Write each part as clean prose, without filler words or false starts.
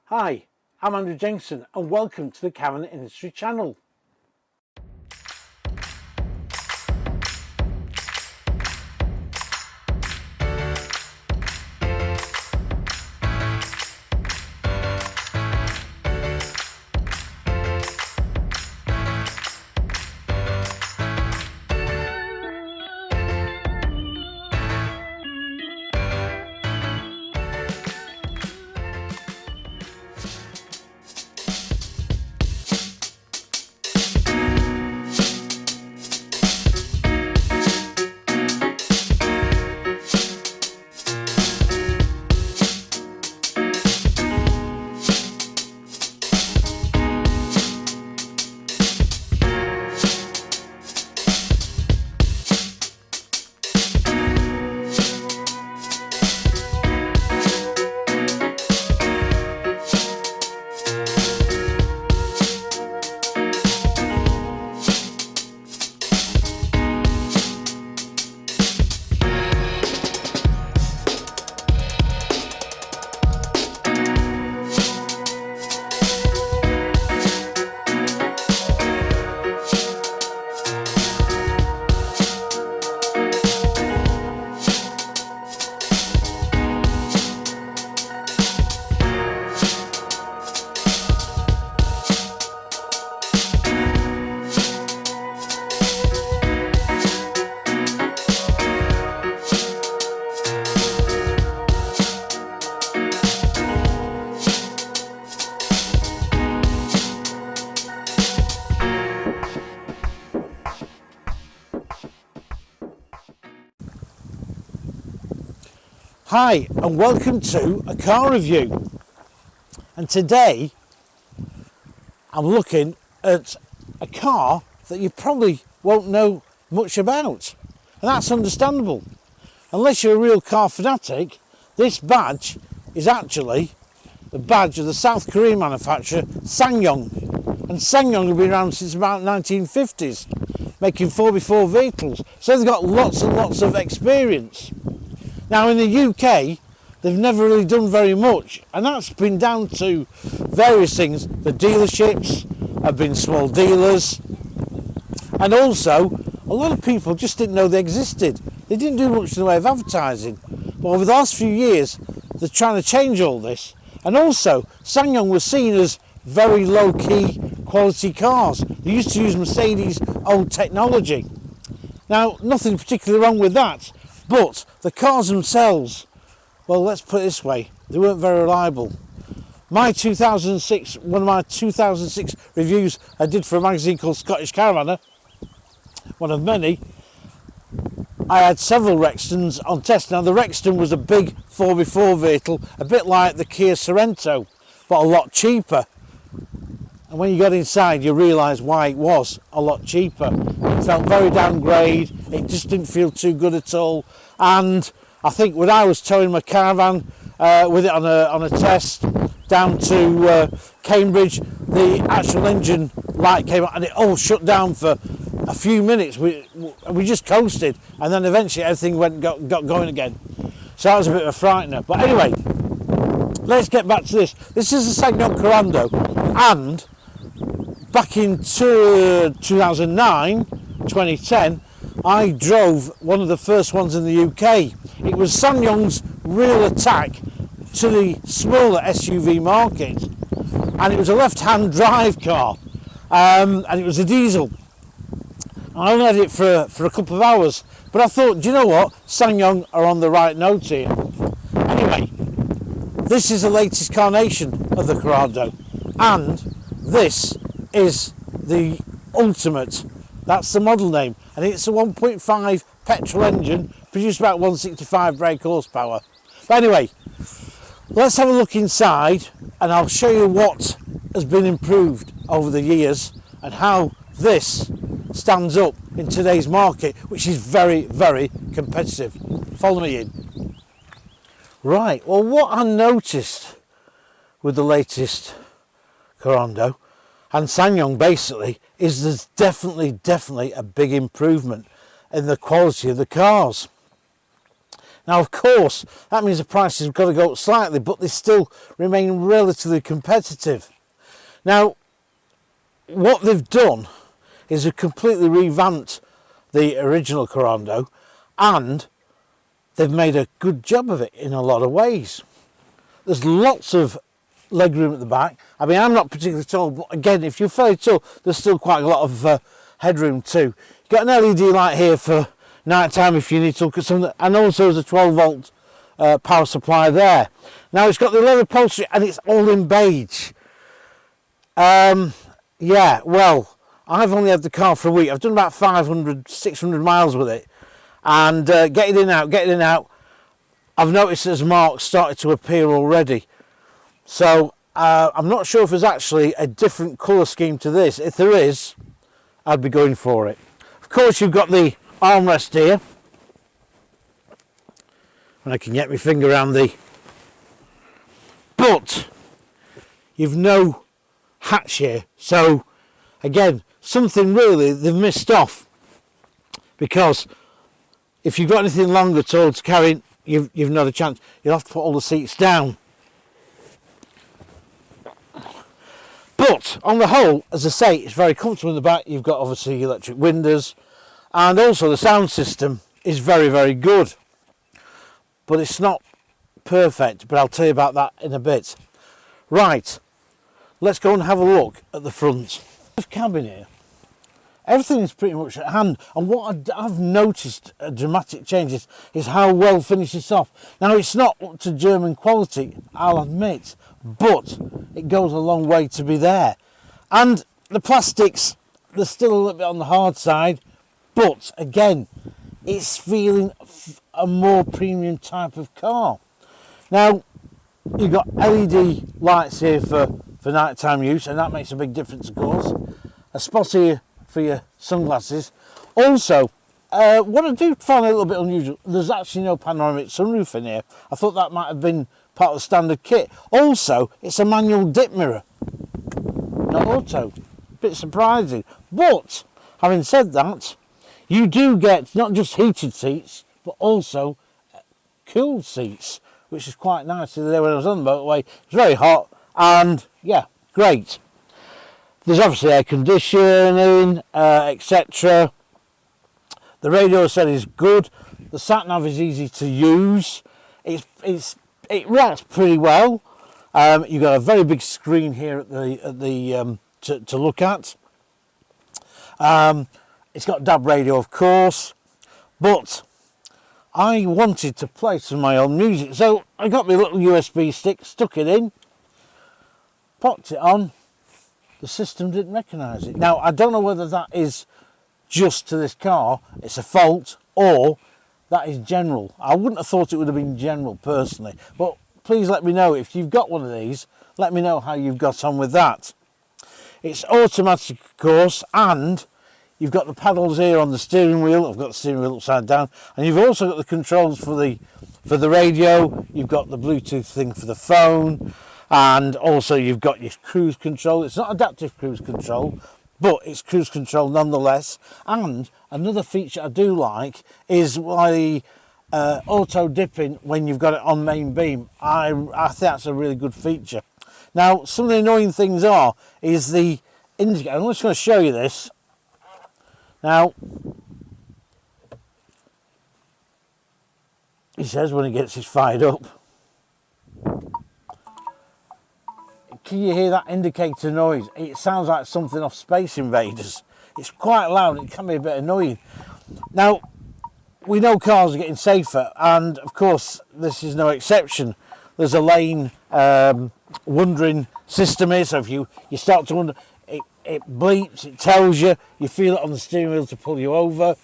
Hi, I'm Andrew Jenkinson and welcome to the Caravan Industry channel. Hi and welcome to a car review, and today I'm looking at a car that you probably won't know much about, and that's understandable. Unless you're a real car fanatic, this badge is actually the badge of the South Korean manufacturer Ssang Yong, and Ssang Yong have been around since about 1950s making 4x4 vehicles, so they've got lots and lots of experience. Now in the UK, they've never really done very much, and that's been down to various things. The dealerships have been small dealers, and also a lot of people just didn't know they existed. They didn't do much in the way of advertising. But over the last few years, they're trying to change all this. And also, Ssang Yong was seen as very low-key quality cars. They used to use Mercedes' old technology. Now, nothing particularly wrong with that. But the cars themselves, well, let's put it this way, they weren't very reliable. One of my 2006 reviews I did for a magazine called Scottish Caravaner, one of many, I had several Rextons on test. Now the Rexton was a big 4x4 vehicle, a bit like the Kia Sorento, but a lot cheaper. And when you got inside, you realise why it was a lot cheaper. It felt very downgrade, it just didn't feel too good at all. And I think when I was towing my Caravan with it on a test down to Cambridge, the actual engine light came on and it all shut down for a few minutes. We just coasted, and then eventually everything got going again. So that was a bit of a frightener. But anyway, let's get back to this. This is a Ssang Yong Korando, and back in 2009, 2010, I drove one of the first ones in the UK. It was Ssang Yong's real attack to the smaller SUV market, and it was a left-hand drive car, and it was a diesel. I only had it for a couple of hours, but I thought, do you know what, Ssang Yong are on the right note here. Anyway, this is the latest carnation of the Korando, and this is the ultimate. That's the model name, and it's a 1.5 petrol engine, produced about 165 brake horsepower. But anyway, let's have a look inside, and I'll show you what has been improved over the years and how this stands up in today's market, which is very, very competitive. Follow me in. Right, well, what I noticed with the latest Korando and Ssang Yong basically is there's definitely a big improvement in the quality of the cars. Now, of course, that means the prices have got to go up slightly, but they still remain relatively competitive. Now, what they've done is they've completely revamped the original Korando, and they've made a good job of it in a lot of ways. There's lots of legroom at the back. I mean, I'm not particularly tall, but again, if you're fairly tall, there's still quite a lot of headroom too. You've got an LED light here for night time if you need to look at something, and also there's a 12 volt power supply there. Now, it's got the leather upholstery and it's all in beige. Yeah, well, I've only had the car for a week. I've done about 500, 600 miles with it, and getting in and out, I've noticed there's marks started to appear already. So I'm not sure if there's actually a different colour scheme to this. If there is, I'd be going for it. Of course, you've got the armrest here, and I can get my finger around the, but you've no hatch here. So again, something really they've missed off, because if you've got anything longer towards carrying, you've not a chance. You'll have to put all the seats down. But on the whole, as I say, it's very comfortable in the back. You've got obviously electric windows, and also the sound system is very, very good. But it's not perfect, but I'll tell you about that in a bit. Right, let's go and have a look at the front. The cabin here, everything is pretty much at hand, and what I've noticed a dramatic changes is how well finished it's off. Now, it's not up to German quality, I'll admit, but it goes a long way to be there. And the plastics, they're still a little bit on the hard side, but again, it's feeling a more premium type of car. Now, you've got LED lights here for nighttime use, and that makes a big difference, of course. A spot here for your sunglasses. Also, what I do find a little bit unusual, there's actually no panoramic sunroof in here. I thought that might have been part of the standard kit. Also, it's a manual dip mirror, not auto. Bit surprising. But having said that, you do get not just heated seats, but also cooled seats, which is quite nice. The other day when I was on the motorway, it was very hot, and yeah, great. There's obviously air conditioning, etc. The radio set is good. The sat nav is easy to use. It reacts pretty well. You've got a very big screen here at the to look at. It's got DAB radio, of course, but I wanted to play some of my own music, so I got my little USB stick, stuck it in, popped it on. The system didn't recognise it. Now, I don't know whether that is just to this car, it's a fault, or that is general. I wouldn't have thought it would have been general personally, but please let me know if you've got one of these. Let me know how you've got on with that. It's automatic, of course, and you've got the paddles here on the steering wheel. I've got the steering wheel upside down, and you've also got the controls for the radio. You've got the Bluetooth thing for the phone, and also you've got your cruise control. It's not adaptive cruise control, but it's cruise control nonetheless. And another feature I do like is the auto dipping when you've got it on main beam. I think that's a really good feature. Now, some of the annoying things is the indicator. I'm just going to show you this. Now, he says when he gets it fired up. Can you hear that indicator noise? It sounds like something off Space Invaders. It's quite loud, it can be a bit annoying. Now, we know cars are getting safer, and of course this is no exception. There's a lane wandering system here, so if you start to wonder, it bleeps, it tells you, you feel it on the steering wheel to pull you over.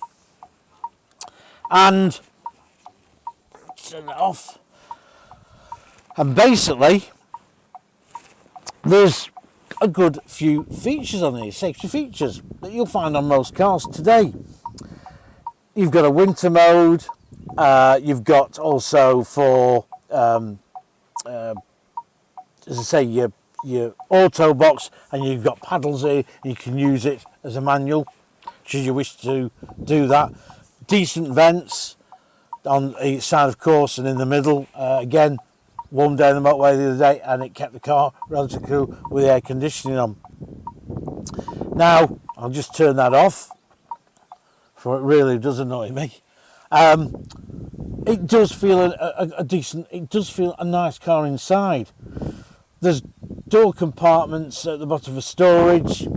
And turn it off. And basically, there's a good few features on here, safety features, that you'll find on most cars today. You've got a winter mode, you've got also for, as I say, your auto box, and you've got paddles here, you can use it as a manual, should you wish to do that. Decent vents, on each side of course and in the middle. Again, warm day on the motorway the other day, and it kept the car relatively cool with the air conditioning on. Now I'll just turn that off, for it really does annoy me. It does feel a decent, it does feel a nice car inside. There's door compartments at the bottom for storage,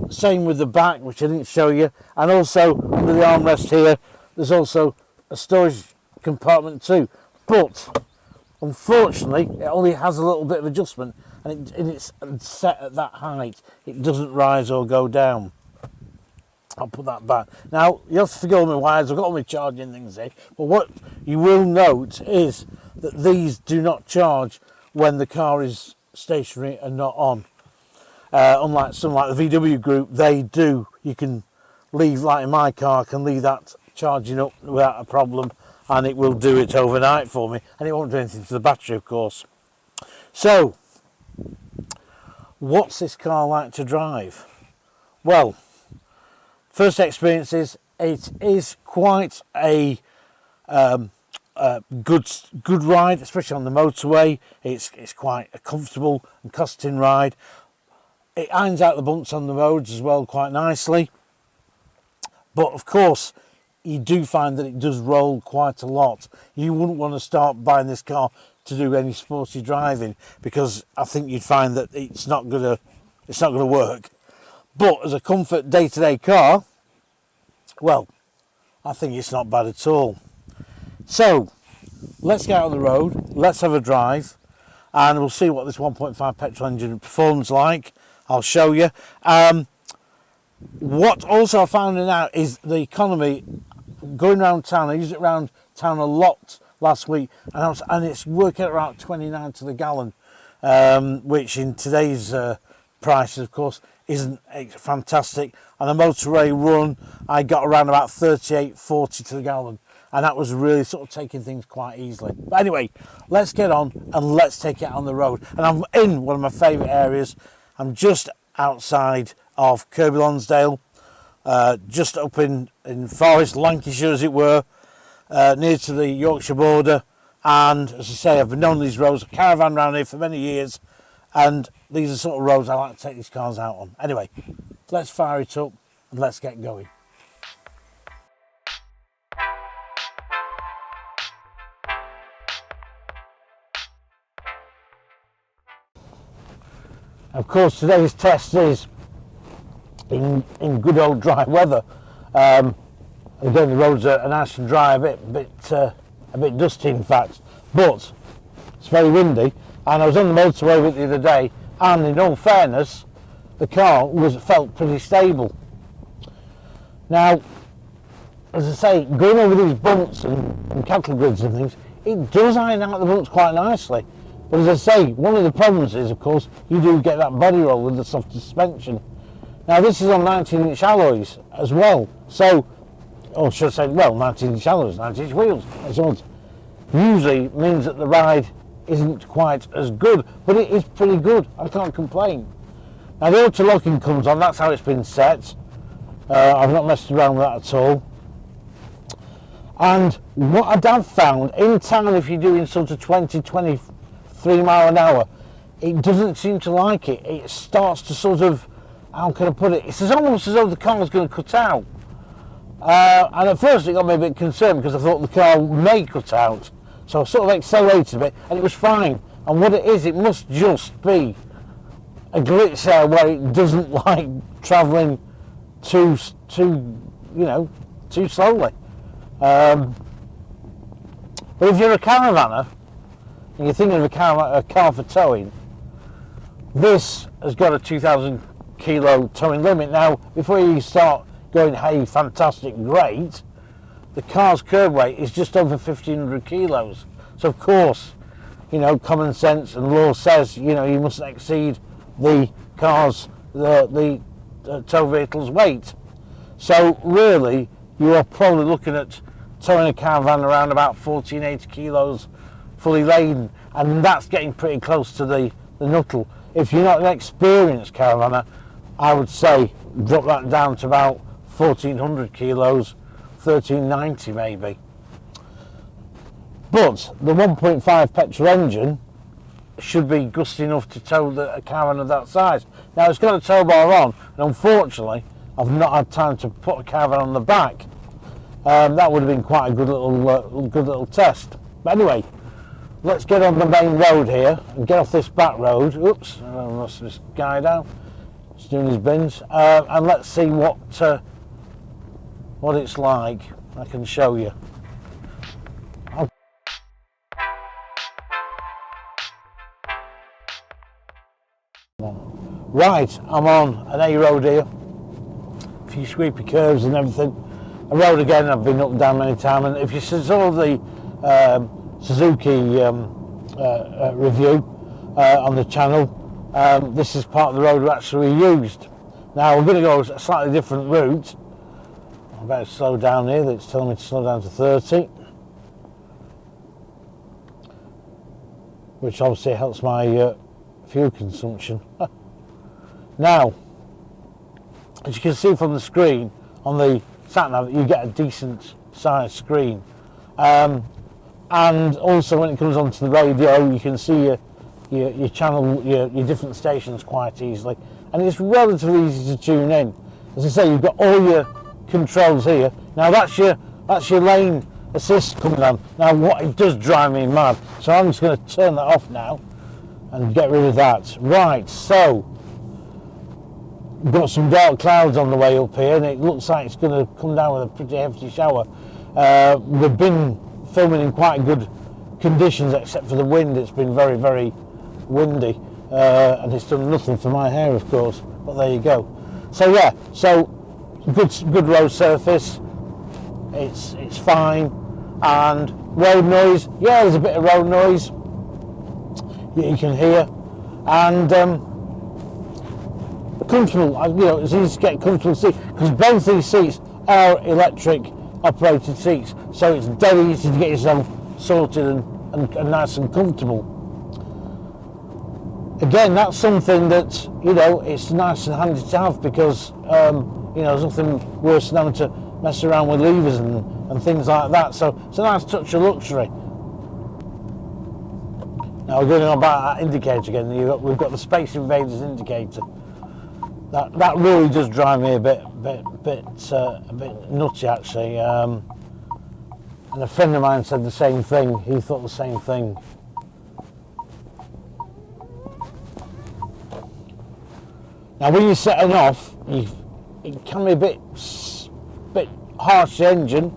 same with the back, which I didn't show you, and also under the armrest here there's also a storage compartment too, but unfortunately it only has a little bit of adjustment, and it's set at that height. It doesn't rise or go down. I'll put that back. Now, you have to forgive all my wires, I've got all my charging things here, but what you will note is that these do not charge when the car is stationary and not on. Unlike some like the VW group, they do. You can leave, like in my car, I can leave that charging up without a problem, and it will do it overnight for me, and it won't do anything to the battery, of course. So, what's this car like to drive? Well, first experience is it is quite a good ride, especially on the motorway. It's quite a comfortable and costing ride. It irons out the bumps on the roads as well quite nicely. But of course, you do find that it does roll quite a lot. You wouldn't want to start buying this car to do any sporty driving, because I think you'd find that it's not gonna work. But as a comfort day-to-day car, well, I think it's not bad at all. So let's get out on the road, let's have a drive, and we'll see what this 1.5 petrol engine performs like. I'll show you. What also I found out is the economy going around town. I used it around town a lot last week, and it's working at around 29 to the gallon, which in today's prices, of course, isn't fantastic. On a motorway run, I got around about 38-40 to the gallon, and that was really sort of taking things quite easily. But anyway, let's get on and let's take it on the road. And I'm in one of my favourite areas. I'm just outside of Kirkby Lonsdale, just up in Forest, Lancashire as it were, near to the Yorkshire border. And as I say, I've been on these roads, a caravan around here for many years, and these are the sort of roads I like to take these cars out on. Anyway, let's fire it up and let's get going. Of course, today's test is in good old dry weather. Again, the roads are nice and dry, a bit dusty in fact, but it's very windy. And I was on the motorway with it the other day, and in all fairness, the car felt pretty stable. Now, as I say, going over these bumps and cattle grids and things, it does iron out the bumps quite nicely. But as I say, one of the problems is, of course, you do get that body roll with the soft suspension. Now, this is on 19-inch alloys as well. So, or should I say, well, 19-inch alloys, 19-inch wheels. It usually means that the ride isn't quite as good, but it is pretty good. I can't complain. Now, the auto-locking comes on, that's how it's been set. I've not messed around with that at all. And what I have found, in town, if you're doing sort of 23 mile an hour, it doesn't seem to like it. It starts to sort of, how can I put it? It's almost as though the car is going to cut out. And at first it got me a bit concerned because I thought the car may cut out. So I sort of accelerated a bit and it was fine. And what it is, it must just be a glitch there where it doesn't like travelling too slowly. But if you're a caravaner, and you're thinking of a car for towing, this has got a 2,000 kilo towing limit. Now, before you start going, hey, fantastic, great, the car's curb weight is just over 1,500 kilos. So, of course, common sense and law says, you mustn't exceed the car's, the tow vehicle's weight. So, really, you are probably looking at towing a caravan around about 1,480 kilos fully laden, and that's getting pretty close to the knuckle. If you're not an experienced caravaner, I would say drop that down to about 1,400 kilos, 1,390 maybe. But the 1.5 petrol engine should be gusty enough to tow a Caravan of that size. Now it's got a tow bar on, and unfortunately I've not had time to put a Caravan on the back. That would have been quite a good little test. But anyway, let's get on the main road here and get off this back road. Oops, I lost this guy down. He's doing his bins, and let's see what it's like. I can show you. Right, I'm on an A road here. A few sweepy curves and everything. A road again I've been up and down many times, and if you saw the Suzuki review on the channel, this is part of the road we actually used. Now we're going to go a slightly different route. I better slow down here. It's telling me to slow down to 30, which obviously helps my fuel consumption. Now, as you can see from the screen on the sat-nav, you get a decent sized screen, and also when it comes onto the radio you can see your channel, your different stations quite easily, and it's relatively easy to tune in. As I say, you've got all your controls here. Now that's your lane assist coming on. Now what, it does drive me mad, so I'm just going to turn that off now and get rid of that. Right, so we've got some dark clouds on the way up here, and it looks like it's going to come down with a pretty hefty shower. We've been filming in quite good conditions, except for the wind. It's been very, very windy, and it's done nothing for my hair, of course, but there you go. So yeah, so good road surface, it's fine. And road noise, yeah, there's a bit of road noise you can hear, and comfortable, you know, it's easy to get comfortable seat, because both these seats are electric operated seats, so it's dead easy to get yourself sorted and nice and comfortable. Again, that's something that, you know, it's nice and handy to have, because you know, there's nothing worse than having to mess around with levers and things like that, so it's a nice touch of luxury. Now we're going on about that indicator again. We've got the Space Invaders indicator. That really does drive me a bit nutty, actually. And a friend of mine said the same thing. He thought the same thing. Now, when you're setting off, it can be a bit harsh, the engine,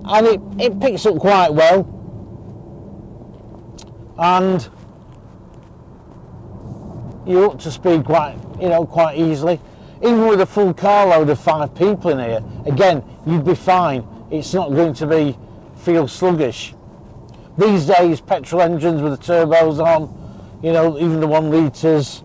and it picks up quite well, and you're up to speed quite easily. Even with a full carload of 5 people in here, again, you'd be fine. It's not going to feel sluggish. These days, petrol engines with the turbos on, you know, even the 1 litres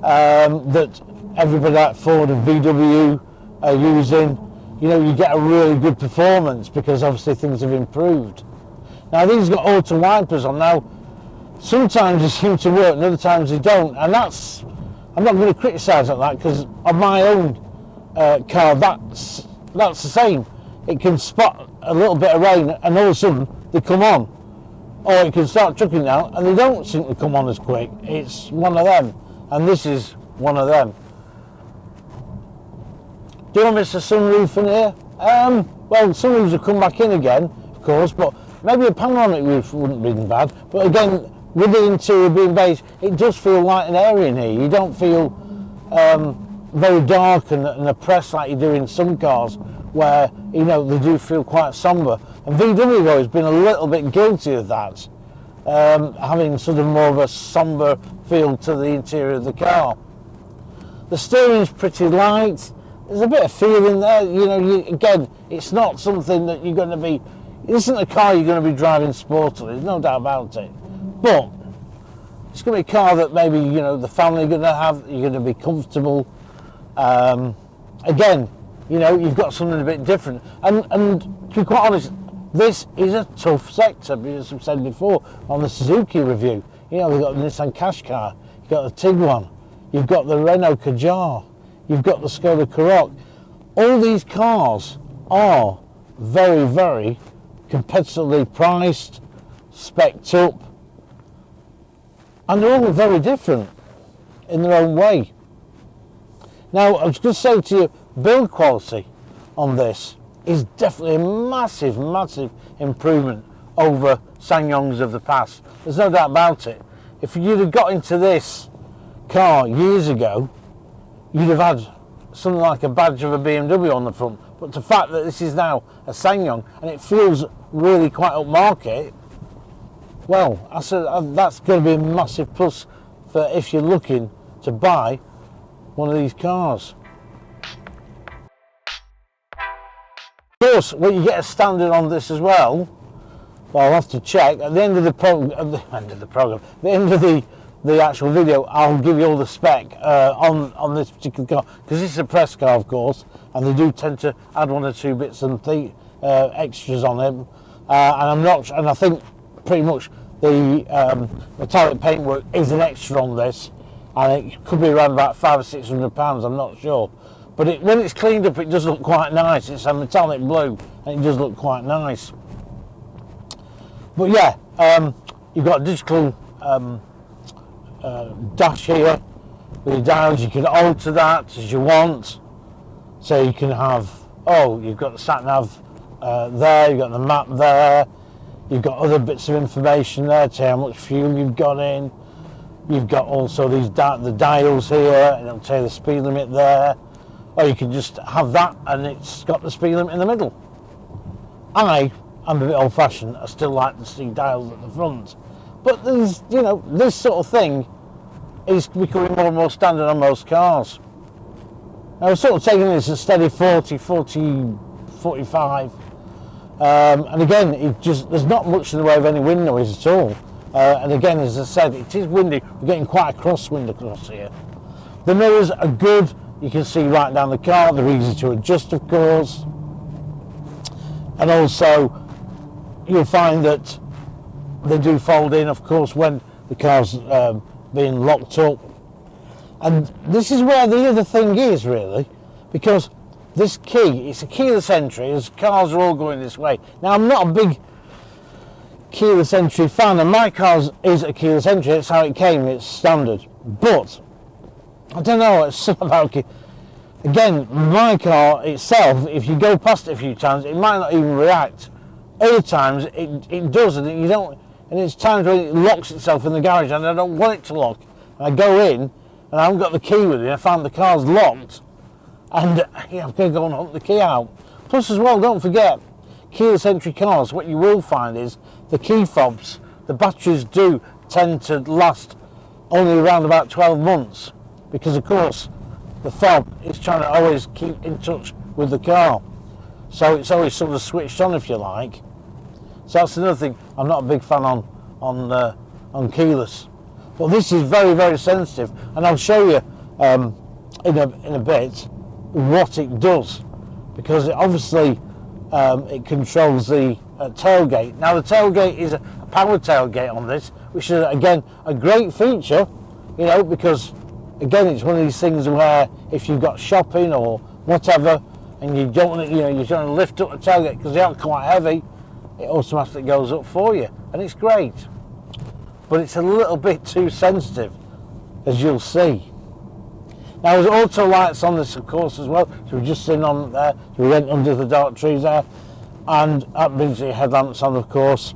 that everybody like Ford and VW are using, you know, you get a really good performance, because obviously things have improved. Now these got auto wipers on. Now sometimes they seem to work and other times they don't, and I'm not going to criticise that, because on my own car that's the same. It can spot a little bit of rain and all of a sudden they come on, or it can start chucking down and they don't seem to come on as quick. It's one of them, and this is one of them. Do I miss a sunroof in here? Well, sunroofs have come back in again, of course, but maybe a panoramic roof wouldn't be bad. But again, with the interior being beige, it does feel light and airy in here. You don't feel very dark and oppressed like you do in some cars, where, you know, they do feel quite sombre. And VW has been a little bit guilty of that, having sort of more of a sombre feel to the interior of the car. The steering's pretty light. There's a bit of feeling there, you know. Again, it's not something that you're going to be, it isn't a car you're going to be driving sportily, there's no doubt about it. But it's going to be a car that maybe, you know, the family are going to have, you're going to be comfortable. Again, you know, you've got something a bit different. And to be quite honest, this is a tough sector, as I've said before on the Suzuki review. You know, we've got the Nissan Qashqai, you've got the Tiguan, you've got the Renault Kadjar, you've got the Skoda Karoq. All these cars are very, very competitively priced, spec'd up, and they're all very different in their own way. Now, I was going to say to you, build quality on this is definitely a massive, massive improvement over Ssang Yongs of the past. There's no doubt about it. If you'd have got into this car years ago, you'd have had something like a badge of a BMW on the front. But the fact that this is now a Ssang Yong and it feels really quite upmarket, well, that's going to be a massive plus for if you're looking to buy one of these cars. Of course, when you get a standard on this as well, I'll have to check at the end of the the actual video. I'll give you all the spec on this particular car, because this is a press car, of course, and they do tend to add one or two bits and extras on them. And I think pretty much the metallic paintwork is an extra on this, and it could be around about £500 or £600. I'm not sure, but when it's cleaned up, it does look quite nice. It's a metallic blue, and it does look quite nice. But yeah, you've got a digital dash here with your dials. You can alter that as you want. So you can have, you've got the sat nav there, you've got the map there, you've got other bits of information there to tell you how much fuel you've got in. You've got also these the dials here, and it'll tell you the speed limit there. Or you can just have that and it's got the speed limit in the middle. I'm a bit old-fashioned. I still like to see dials at the front. But there's, this sort of thing is becoming more and more standard on most cars. I was sort of taking this a steady 40, 45. And again, there's not much in the way of any wind noise at all. And again, as I said, it is windy. We're getting quite a crosswind across here. The mirrors are good. You can see right down the car. They're easy to adjust, of course. And also, you'll find that they do fold in, of course, when the car's being locked up. And this is where the other thing is, really, because this key, it's a keyless entry, as cars are all going this way. Now, I'm not a big keyless entry fan, and my car is a keyless entry. It's how it came, it's standard. But I don't know, it's something about again, my car itself, if you go past it a few times, it might not even react. Other times it does, and it's times when it locks itself in the garage and I don't want it to lock. And I go in and I haven't got the key with me. I find the car's locked, and I'm going to go and hunt the key out. Plus, as well, don't forget, keyless entry cars, what you will find is the key fobs, the batteries do tend to last only around about 12 months, because of course the fob is trying to always keep in touch with the car, so it's always sort of switched on, if you like. So that's another thing. I'm not a big fan on keyless, but this is very, very sensitive, and I'll show you in a bit what it does, because obviously it controls the tailgate. Now, the tailgate is a power tailgate on this, which is again a great feature, because again it's one of these things where if you've got shopping or whatever and you don't want to, you're trying to lift up the tailgate because they are quite heavy, it automatically goes up for you, and it's great. But it's a little bit too sensitive, as you'll see. Now, there's auto lights on this, of course, as well. So we're just sitting on there. So we went under the dark trees there, and that brings your headlamps on, of course.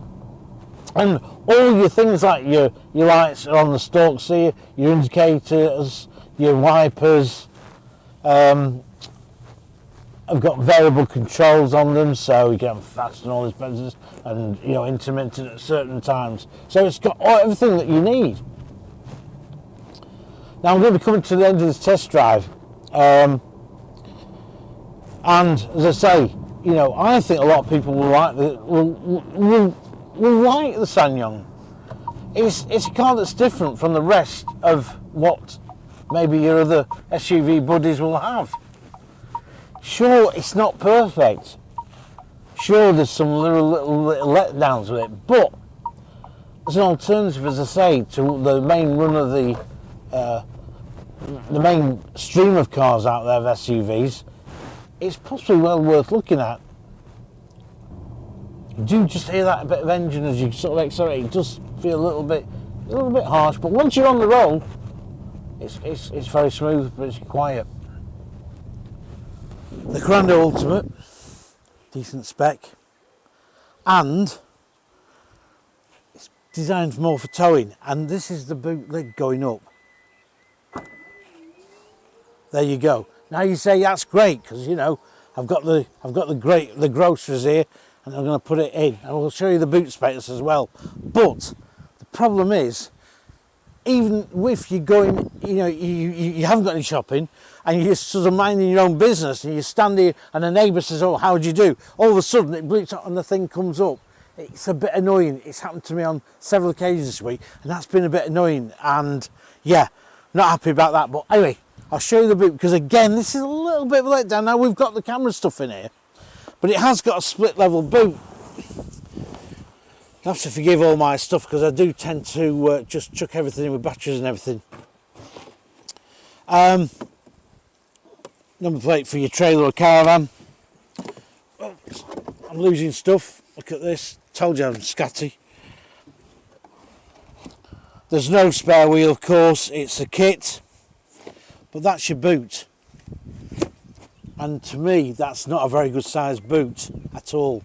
And all your things like your lights are on the stalks here, your indicators, your wipers. I've got variable controls on them, so you can have fast and all this business, and intermittent at certain times. So it's got everything that you need. Now I'm going to be coming to the end of this test drive, and as I say, I think a lot of people will like the Ssang Yong. It's a car that's different from the rest of what maybe your other SUV buddies will have. Sure, it's not perfect. Sure, there's some little letdowns with it, but as an alternative, as I say, to the main run of the main stream of cars out there of SUVs, it's possibly well worth looking at. You do just hear that bit of engine as you sort of accelerate. It does feel a little bit harsh, but once you're on the roll, it's very smooth, but it's quiet. The Korando Ultimate, decent spec, and it's designed more for towing. And this is the boot lid going up. There you go. Now you say that's great because you know I've got the groceries here, and I'm going to put it in, and we'll show you the boot space as well. But the problem is, even if you're going, you know, you haven't got any shopping, and you're sort of minding your own business, and you stand here, and a neighbour says, "Oh, how do you do?" All of a sudden, it bleeps out, and the thing comes up. It's a bit annoying. It's happened to me on several occasions this week, and that's been a bit annoying. And yeah, not happy about that. But anyway, I'll show you the boot because again, this is a little bit of a letdown. Now we've got the camera stuff in here, but it has got a split level boot. You have to forgive all my stuff because I do tend to just chuck everything in with batteries and everything. Number plate for your trailer or caravan. Oh, I'm losing stuff. Look at this. Told you I'm scatty. There's no spare wheel, of course. It's a kit. But that's your boot. And to me, that's not a very good sized boot at all.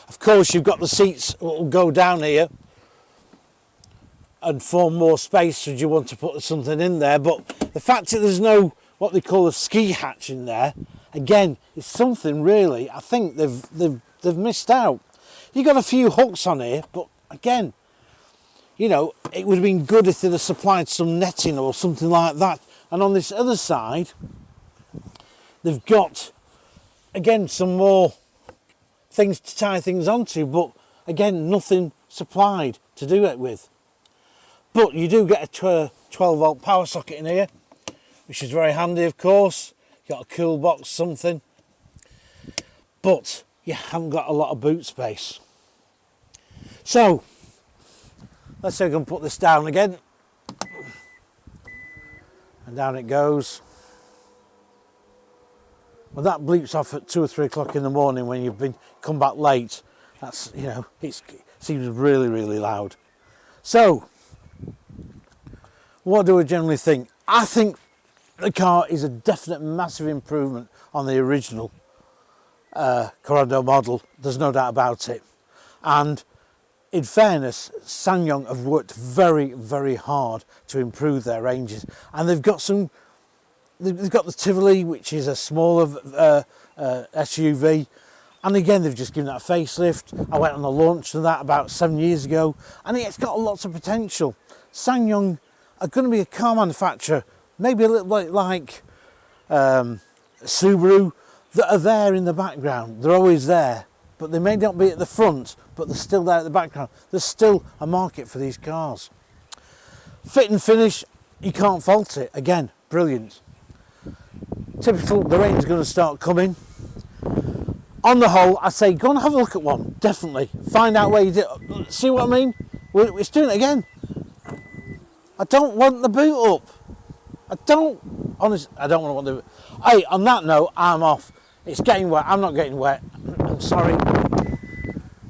Of course, you've got the seats that will go down here and form more space should you want to put something in there. But the fact that there's no what they call a ski hatch in there, again, is something really I think they've missed out. You've got a few hooks on here, but again, you know, it would have been good if they'd have supplied some netting or something like that. And on this other side, they've got, again, some more things to tie things onto, but again, nothing supplied to do it with. But you do get a 12 volt power socket in here, which is very handy, of course. You've got a cool box, something. But you haven't got a lot of boot space. So, let's see if I can put this down again. And down it goes. Well, that bleeps off at 2 or 3 o'clock in the morning when you've come back late. That's, you know, it seems really, really loud. So, what do I generally think? I think the car is a definite massive improvement on the original Korando model. There's no doubt about it. And in fairness, Ssang Yong have worked very, very hard to improve their ranges. And they've got the Tivoli, which is a smaller SUV. And again, they've just given that a facelift. I went on the launch of that about 7 years ago, and it's got lots of potential. Ssang Yong are going to be a car manufacturer, maybe a little bit like Subaru, that are there in the background. They're always there, but they may not be at the front, but they're still there at the background. There's still a market for these cars. Fit and finish, you can't fault it. Again, brilliant. Typical, the rain's going to start coming. On the whole, I say go and have a look at one, definitely. Find out where you did. See what I mean? It's doing it again. I don't want the boot up. I don't want the boot. Hey, on that note, I'm off. It's getting wet. I'm not getting wet. I'm sorry.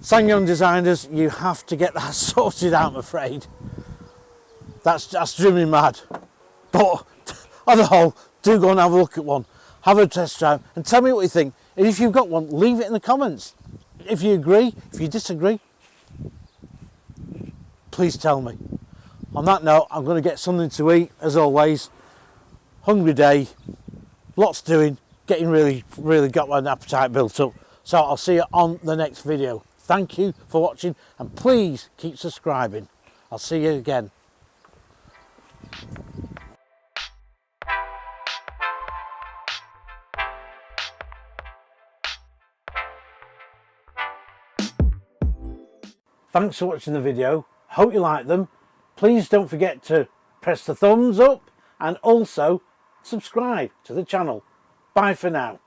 Ssang Yong designers, you have to get that sorted out, I'm afraid. That's driven me mad. But on the whole, do go and have a look at one. Have a test drive and tell me what you think. And if you've got one, leave it in the comments. If you agree, if you disagree, please tell me. On that note, I'm going to get something to eat, as always. Hungry day, lots doing, getting really, really got my appetite built up. So I'll see you on the next video. Thank you for watching, and please keep subscribing. I'll see you again. Thanks for watching the video. Hope you like them. Please don't forget to press the thumbs up and also subscribe to the channel. Bye for now.